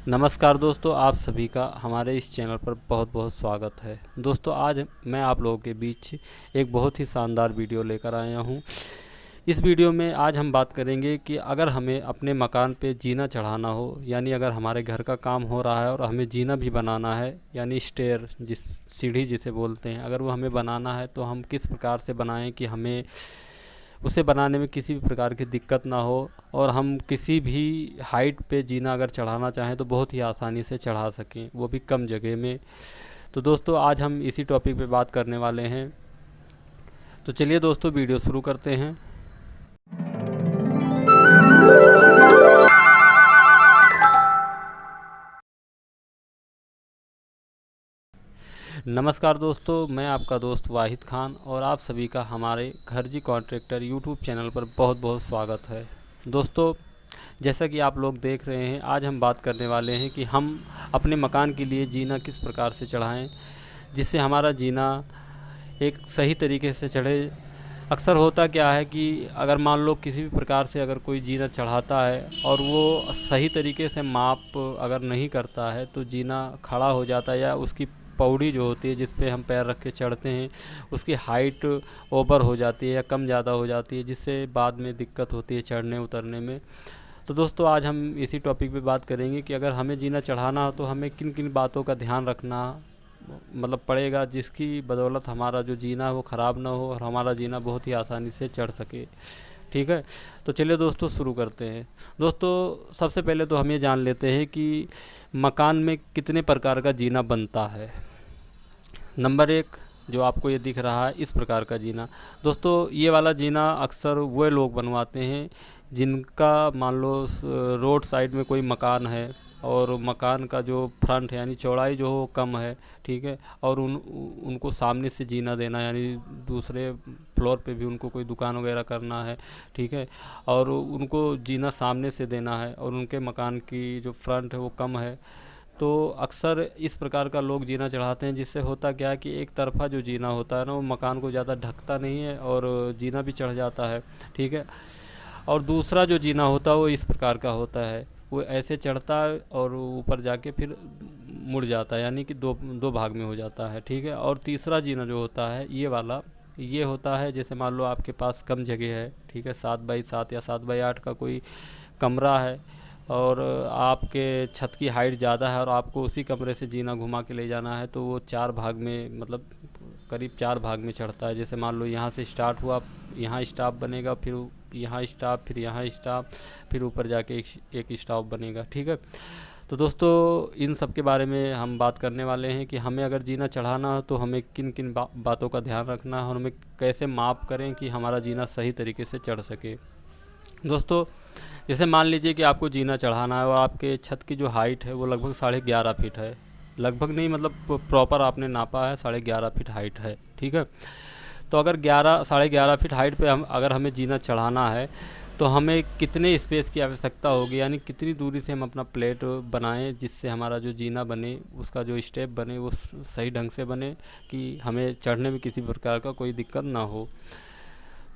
नमस्कार दोस्तों, आप सभी का हमारे इस चैनल पर बहुत बहुत स्वागत है। दोस्तों, आज मैं आप लोगों के बीच एक बहुत ही शानदार वीडियो लेकर आया हूं। इस वीडियो में आज हम बात करेंगे कि अगर हमें अपने मकान पे जीना चढ़ाना हो, यानी अगर हमारे घर का काम हो रहा है और हमें जीना भी बनाना है, यानी स्टेयर सीढ़ी जिसे बोलते हैं, अगर वो हमें बनाना है तो हम किस प्रकार से बनाएं कि हमें उसे बनाने में किसी भी प्रकार की दिक्कत ना हो और हम किसी भी हाइट पे जीना अगर चढ़ाना चाहें तो बहुत ही आसानी से चढ़ा सकें, वो भी कम जगह में। तो दोस्तों, आज हम इसी टॉपिक पे बात करने वाले हैं। तो चलिए दोस्तों, वीडियो शुरू करते हैं। नमस्कार दोस्तों, मैं आपका दोस्त वाहिद खान और आप सभी का हमारे घर जी कॉन्ट्रैक्टर यूट्यूब चैनल पर बहुत बहुत स्वागत है। दोस्तों, जैसा कि आप लोग देख रहे हैं, आज हम बात करने वाले हैं कि हम अपने मकान के लिए जीना किस प्रकार से चढ़ाएं जिससे हमारा जीना एक सही तरीके से चढ़े। अक्सर होता क्या है कि अगर मान लो किसी भी प्रकार से अगर कोई जीना चढ़ाता है और वो सही तरीके से माप अगर नहीं करता है तो जीना खड़ा हो जाता है, या उसकी पौड़ी जो होती है जिस पे हम पैर रख के चढ़ते हैं उसकी हाइट ओवर हो जाती है या कम ज़्यादा हो जाती है, जिससे बाद में दिक्कत होती है चढ़ने उतरने में। तो दोस्तों, आज हम इसी टॉपिक पे बात करेंगे कि अगर हमें जीना चढ़ाना हो तो हमें किन किन बातों का ध्यान रखना पड़ेगा, जिसकी बदौलत हमारा जो जीना है वो ख़राब ना हो और हमारा जीना बहुत ही आसानी से चढ़ सके। ठीक है, तो चलिए दोस्तों शुरू करते हैं। दोस्तों, सबसे पहले तो हम ये जान लेते हैं कि मकान में कितने प्रकार का जीना बनता है। नंबर एक, जो आपको ये दिख रहा है इस प्रकार का जीना। दोस्तों, ये वाला जीना अक्सर वो लोग बनवाते हैं जिनका मान लो रोड साइड में कोई मकान है और मकान का जो फ्रंट है यानी चौड़ाई जो हो कम है, ठीक है, और उनको सामने से जीना देना, यानी दूसरे फ्लोर पे भी उनको कोई दुकान वगैरह करना है, ठीक है, और उनको जीना सामने से देना है और उनके मकान की जो फ्रंट है वो कम है। तो अक्सर इस प्रकार का लोग जीना चढ़ाते हैं, जिससे होता क्या है कि एक तरफा जो जीना होता है ना वो मकान को ज़्यादा ढकता नहीं है और जीना भी चढ़ जाता है, ठीक है। और दूसरा जो जीना होता है वो इस प्रकार का होता है, वो ऐसे चढ़ता है और ऊपर जाके फिर मुड़ जाता है, यानी कि दो दो भाग में हो जाता है, ठीक है। और तीसरा जीना जो होता है ये वाला, ये होता है जैसे मान लो आपके पास कम जगह है, ठीक है, 7x7 या 7x8 का कोई कमरा है और आपके छत की हाइट ज़्यादा है और आपको उसी कमरे से जीना घुमा के ले जाना है, तो वो 4 भाग में करीब 4 भाग में चढ़ता है। जैसे मान लो यहाँ से स्टार्ट हुआ, यहाँ स्टॉप बनेगा, फिर यहाँ स्टॉप, फिर यहाँ स्टॉप, फिर ऊपर जाके एक स्टॉप बनेगा, ठीक है। तो दोस्तों, इन सब के बारे में हम बात करने वाले हैं कि हमें अगर जीना चढ़ाना हो तो हमें किन किन बातों का ध्यान रखना है और हमें कैसे माप करें कि हमारा जीना सही तरीके से चढ़ सके। दोस्तों, जैसे मान लीजिए कि आपको जीना चढ़ाना है और आपके छत की जो हाइट है वो लगभग 11.5 फीट है, लगभग नहीं प्रॉपर आपने नापा है, 11.5 फीट हाइट है, ठीक है। तो अगर 11.5 फीट हाइट पे अगर हमें जीना चढ़ाना है तो हमें कितने स्पेस की आवश्यकता होगी, यानी कितनी दूरी से हम अपना प्लेट बनाएं जिससे हमारा जो जीना बने, उसका जो स्टेप बने वो सही ढंग से बने कि हमें चढ़ने में किसी प्रकार का कोई दिक्कत ना हो।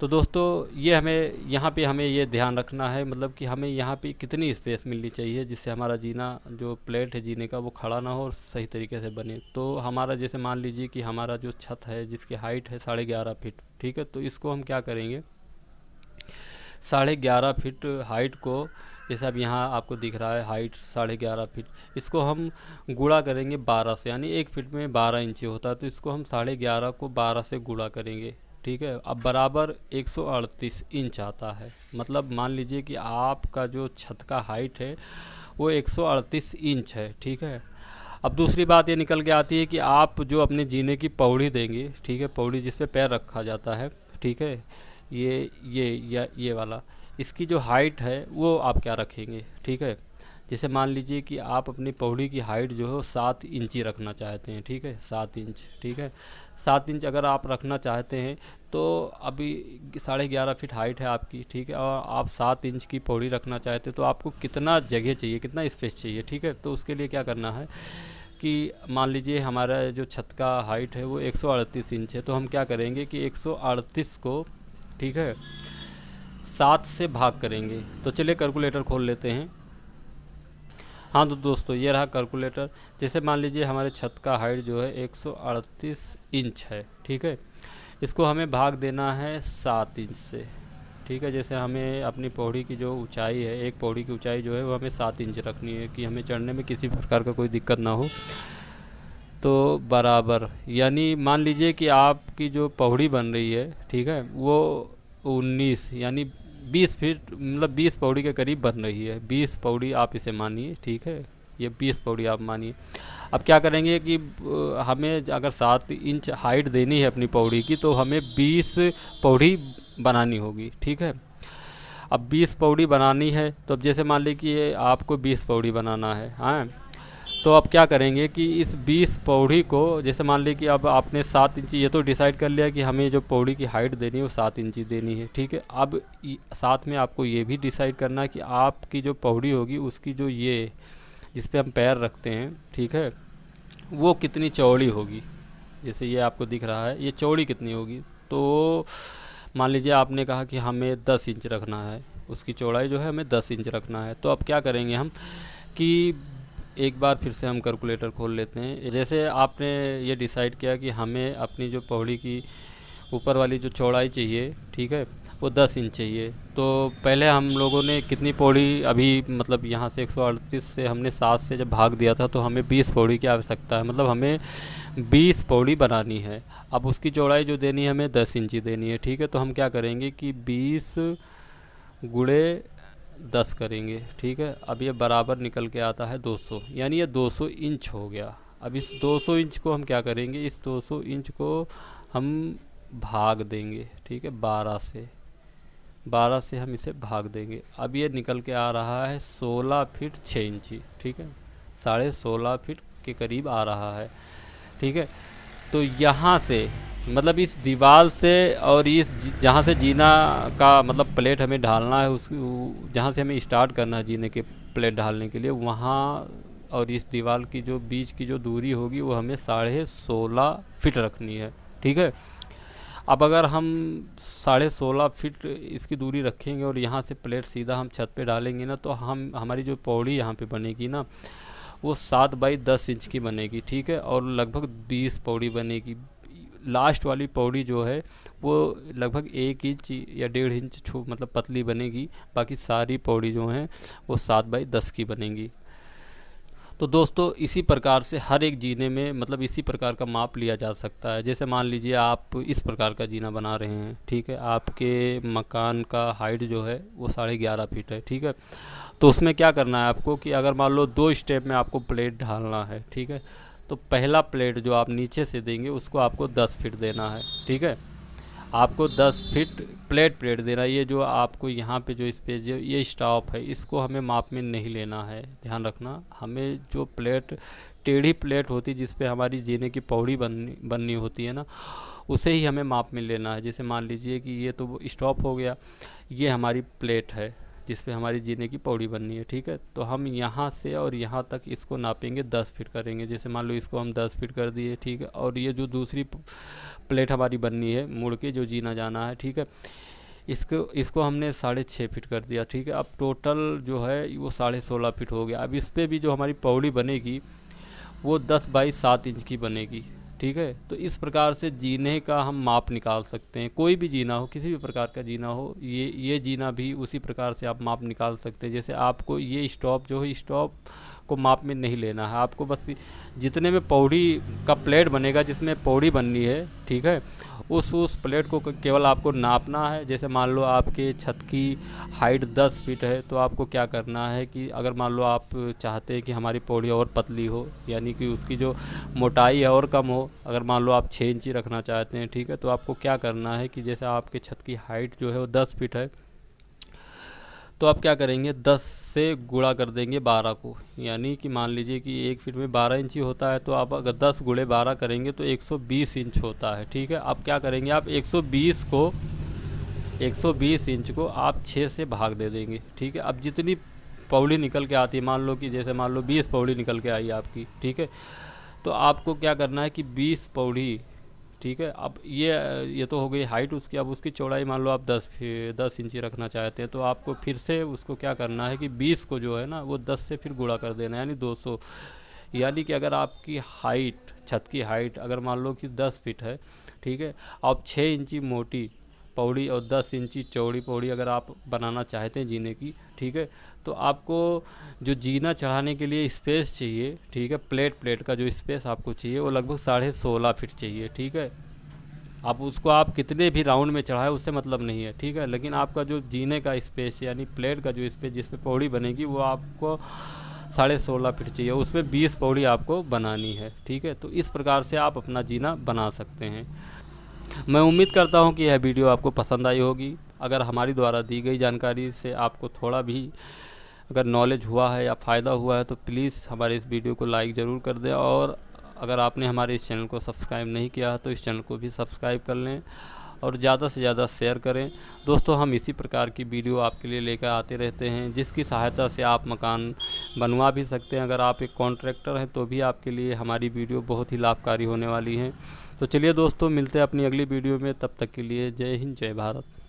तो दोस्तों, ये हमें यहाँ पे हमें ये ध्यान रखना है, कि हमें यहाँ पे कितनी स्पेस मिलनी चाहिए जिससे हमारा जीना जो प्लेट है जीने का वो खड़ा ना हो और सही तरीके से बने। तो हमारा जैसे मान लीजिए कि हमारा जो छत है जिसकी हाइट है 11.5 फीट, ठीक है, तो इसको हम क्या करेंगे, 11.5 फीट हाइट को, जैसे अब यहाँ आपको दिख रहा है हाइट 11.5 फीट, इसको हम गुणा करेंगे 12 से, यानी 1 फीट में 12 इंची होता है, तो इसको हम 11.5 को 12 से गुणा करेंगे, ठीक है। अब बराबर 138 इंच आता है। मान लीजिए कि आपका जो छत का हाइट है वो 138 इंच है, ठीक है। अब दूसरी बात ये निकल के आती है कि आप जो अपने जीने की पौड़ी देंगे, ठीक है, पौड़ी जिस पे पैर रखा जाता है, ठीक है, ये वाला, इसकी जो हाइट है वो आप क्या रखेंगे, ठीक है। जैसे मान लीजिए कि आप अपनी पौड़ी की हाइट जो है 7 इंची रखना चाहते हैं, ठीक है, 7 इंच, ठीक है। 7 इंच अगर आप रखना चाहते हैं तो अभी 11.5 फीट हाइट है आपकी, ठीक है, और आप 7 इंच की पौड़ी रखना चाहते हैं तो आपको कितना जगह चाहिए, कितना स्पेस चाहिए, ठीक है। तो उसके लिए क्या करना है कि मान लीजिए हमारा जो छत का हाइट है वो 138 इंच है, तो हम क्या करेंगे कि 138 को, ठीक है, 7 से भाग करेंगे। तो चलिए कैलकुलेटर खोल लेते हैं। हाँ तो दोस्तों ये रहा कैलकुलेटर। जैसे मान लीजिए हमारे छत का हाइट जो है 138 इंच है, ठीक है। इसको हमें भाग देना है 7 इंच से, ठीक है। जैसे हमें अपनी पौड़ी की जो ऊंचाई है, एक पौड़ी की ऊंचाई जो है वो हमें 7 इंच रखनी है कि हमें चढ़ने में किसी प्रकार का कोई दिक्कत ना हो। तो बराबर यानी मान लीजिए कि आपकी जो पौड़ी बन रही है, ठीक है, वो 19 यानी 20 फीट मतलब 20 पौड़ी के करीब बन रही है। 20 पौड़ी आप इसे मानिए, ठीक है, ये 20 पौड़ी आप मानिए। अब क्या करेंगे कि हमें अगर 7 इंच हाइट देनी है अपनी पौड़ी की, तो हमें 20 पौड़ी बनानी होगी, ठीक है। अब 20 पौड़ी बनानी है, तो अब जैसे मान लीजिए कि ये आपको 20 पौड़ी बनाना है, हाँ। तो अब क्या करेंगे कि इस 20 पौड़ी को, जैसे मान लीजिए कि अब आपने 7 इंची ये तो डिसाइड कर लिया कि हमें जो पौड़ी की हाइट देनी है वो 7 इंची देनी है, ठीक है। अब साथ में आपको ये भी डिसाइड करना है कि आपकी जो पौड़ी होगी उसकी जो ये जिस पे हम पैर रखते हैं, ठीक है, वो कितनी चौड़ी होगी। जैसे ये आपको दिख रहा है, ये चौड़ी कितनी होगी। तो मान लीजिए आपने कहा कि हमें 10 इंच रखना है, उसकी चौड़ाई जो है हमें 10 इंच रखना है। तो अब क्या करेंगे हम कि एक बार फिर से हम कैलकुलेटर खोल लेते हैं। जैसे आपने ये डिसाइड किया कि हमें अपनी जो पौड़ी की ऊपर वाली जो चौड़ाई चाहिए, ठीक है, वो 10 इंच चाहिए। तो पहले हम लोगों ने कितनी पौड़ी अभी मतलब यहाँ से 138 से हमने 7 से जब भाग दिया था, तो हमें 20 पौड़ी की आवश्यकता है, मतलब हमें 20 पौड़ी बनानी है। अब उसकी चौड़ाई जो देनी है हमें 10 इंची देनी है, ठीक है। तो हम क्या करेंगे कि 20 गुणे 10 करेंगे, ठीक है। अब ये बराबर निकल के आता है 200, यानी ये 200 इंच हो गया। अब इस 200 इंच को हम क्या करेंगे, इस 200 इंच को हम भाग देंगे, ठीक है, 12 से हम इसे भाग देंगे। अब ये निकल के आ रहा है 16 फीट 6 इंची, ठीक है, 16.5 फीट के करीब आ रहा है, ठीक है। तो यहाँ से मतलब इस दीवार से और इस जहाँ से जीना का मतलब प्लेट हमें ढालना है, उस जहाँ से हमें स्टार्ट करना है जीने के प्लेट ढालने के लिए, वहाँ और इस दीवार की जो बीच की जो दूरी होगी वो हमें 16.5 फीट रखनी है, ठीक है। अब अगर हम 16.5 फीट इसकी दूरी रखेंगे और यहाँ से प्लेट सीधा हम छत पे डालेंगे ना, तो हम हमारी जो पौड़ी यहाँ पे बनेगी ना, वो 7 बाई 10 इंच की बनेगी, ठीक है, और लगभग 20 पौड़ी बनेगी। लास्ट वाली पौड़ी जो है वो लगभग 1 इंच या 1.5 इंच मतलब पतली बनेगी। बाकी सारी पौड़ी जो हैं वो 7 बाई 10 की बनेगी। तो दोस्तों इसी प्रकार से हर एक जीने में मतलब इसी प्रकार का माप लिया जा सकता है। जैसे मान लीजिए आप इस प्रकार का जीना बना रहे हैं, ठीक है, आपके मकान का हाइट जो है वो 11.5 फीट है, ठीक है। तो उसमें क्या करना है आपको कि अगर मान लो 2 स्टेप में आपको प्लेट ढालना है, ठीक है, तो पहला प्लेट जो आप नीचे से देंगे उसको आपको 10 फीट देना है, ठीक है। आपको 10 फीट प्लेट देना है। ये जो आपको यहाँ पे जो इस पे जो ये स्टॉप है, इसको हमें माप में नहीं लेना है, ध्यान रखना। हमें जो प्लेट टेढ़ी प्लेट होती है जिस पे हमारी जीने की पौड़ी बननी होती है ना, उसे ही हमें माप में लेना है। जैसे मान लीजिए कि ये तो स्टॉप हो गया, ये हमारी प्लेट है जिस पे हमारी जीने की पौड़ी बननी है, ठीक है। तो हम यहाँ से और यहाँ तक इसको नापेंगे, 10 फीट करेंगे। जैसे मान लो इसको हम 10 फीट कर दिए, ठीक है, और ये जो दूसरी प्लेट हमारी बननी है मुड़ के जो जीना जाना है, ठीक है, इसको हमने 6.5 फीट कर दिया, ठीक है। अब टोटल जो है वो 16.5 फीट हो गया। अब इस पर भी जो हमारी पौड़ी बनेगी वो 10 बाई 7 इंच की बनेगी, ठीक है। तो इस प्रकार से जीने का हम माप निकाल सकते हैं। कोई भी जीना हो, किसी भी प्रकार का जीना हो, ये जीना भी उसी प्रकार से आप माप निकाल सकते हैं। जैसे आपको ये स्टॉप जो है, स्टॉप को माप में नहीं लेना है, आपको बस जितने में पौड़ी का प्लेट बनेगा जिसमें पौड़ी बननी है, ठीक है, उस प्लेट को केवल आपको नापना है। जैसे मान लो आपके छत की हाइट 10 फीट है, तो आपको क्या करना है कि अगर मान लो आप चाहते हैं कि हमारी पौड़ी और पतली हो, यानी कि उसकी जो मोटाई है और कम हो, अगर मान लो आप 6 इंची रखना चाहते हैं, ठीक है, तो आपको क्या करना है कि जैसे आपके छत की हाइट जो है वो 10 फीट है, तो आप क्या करेंगे 10 से गुणा कर देंगे 12 को, यानी कि मान लीजिए कि 1 फीट में 12 इंची होता है, तो आप अगर 10 गुणे 12 करेंगे तो 120 इंच होता है, ठीक है। अब क्या करेंगे आप 120 इंच को आप 6 से भाग दे देंगे, ठीक है। अब जितनी पौड़ी निकल के आती है, मान लो कि जैसे मान लो 20 पौड़ी निकल के आई आपकी, ठीक है, तो आपको क्या करना है कि 20 पौड़ी, ठीक है। अब ये तो हो गई हाइट उसकी। अब उसकी चौड़ाई मान लो आप 10 इंची रखना चाहते हैं, तो आपको फिर से उसको क्या करना है कि 20 को जो है ना वो 10 से फिर गुणा कर देना है, यानी 200। यानी कि अगर आपकी हाइट, छत की हाइट अगर मान लो कि 10 फीट है, ठीक है, आप 6 इंची मोटी पौड़ी और 10 इंची चौड़ी पौड़ी अगर आप बनाना चाहते हैं जीने की, ठीक है, तो आपको जो जीना चढ़ाने के लिए स्पेस चाहिए, ठीक है, प्लेट का जो स्पेस आपको चाहिए वो लगभग 16.5 फीट चाहिए, ठीक है। आप उसको आप कितने भी राउंड में चढ़ाए उससे मतलब नहीं है, ठीक है, लेकिन आपका जो जीने का स्पेस यानी प्लेट का जो स्पेस जिसमें पौड़ी बनेगी वो आपको 16.5 फीट चाहिए, उसमें 20 पौड़ी आपको बनानी है, ठीक है। तो इस प्रकार से आप अपना जीना बना सकते हैं। मैं उम्मीद करता हूं कि यह वीडियो आपको पसंद आई होगी। अगर हमारी द्वारा दी गई जानकारी से आपको थोड़ा भी अगर नॉलेज हुआ है या फ़ायदा हुआ है तो प्लीज़ हमारे इस वीडियो को लाइक ज़रूर कर दें, और अगर आपने हमारे इस चैनल को सब्सक्राइब नहीं किया तो इस चैनल को भी सब्सक्राइब कर लें और ज़्यादा से ज़्यादा शेयर करें। दोस्तों, हम इसी प्रकार की वीडियो आपके लिए लेकर आते रहते हैं जिसकी सहायता से आप मकान बनवा भी सकते हैं। अगर आप एक कॉन्ट्रैक्टर हैं तो भी आपके लिए हमारी वीडियो बहुत ही लाभकारी होने वाली है। तो चलिए दोस्तों, मिलते हैं अपनी अगली वीडियो में। तब तक के लिए जय हिंद, जय भारत।